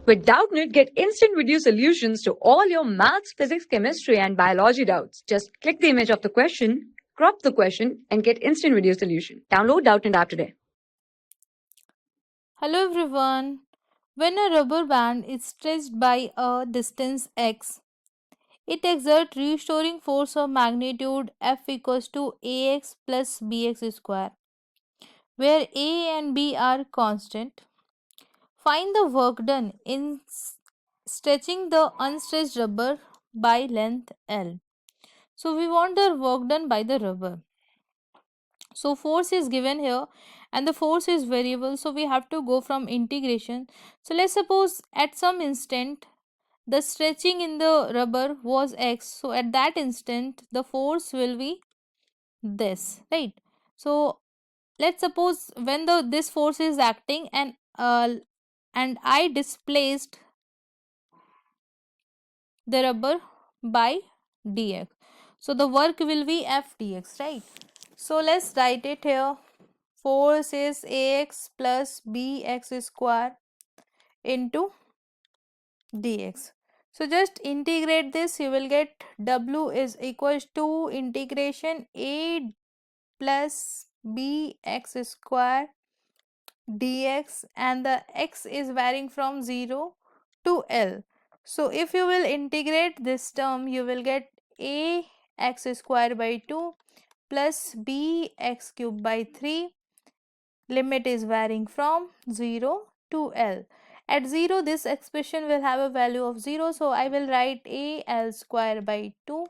With Doubtnut, get instant video solutions to all your maths, physics, chemistry, and biology doubts. Just click the image of the question, crop the question, and get instant video solution. Download Doubtnut app today. Hello everyone. When a rubber band is stretched by a distance x, it exerts restoring force of magnitude F equals to ax plus bx square, where a and b are constant. Find the work done in stretching the unstretched rubber by length L. So we want the work done by the rubber. So force is given here and the force is variable, so we have to go from integration. So let's suppose at some instant the stretching in the rubber was x, so at that instant the force will be this, right? So let's suppose when this force is acting and I displaced the rubber by dx, so the work will be f dx, right? So let's write it here. Force is ax plus bx square into dx. So just integrate this, you will get w is equals to integration a plus bx square dx, and the x is varying from 0 to L. So if you will integrate this term, you will get a x square by 2 plus bx cube by 3. Limit is varying from 0 to L. At 0, this expression will have a value of 0, so I will write a L square by 2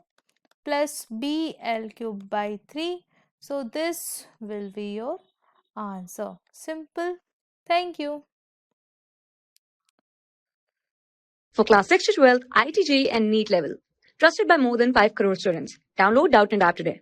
plus b L cube by 3. So this will be your answer. Simple. Thank you. For class 6 to 12, IIT JEE and NEET level. Trusted by more than 5 crore students. Download Doubtnut app today.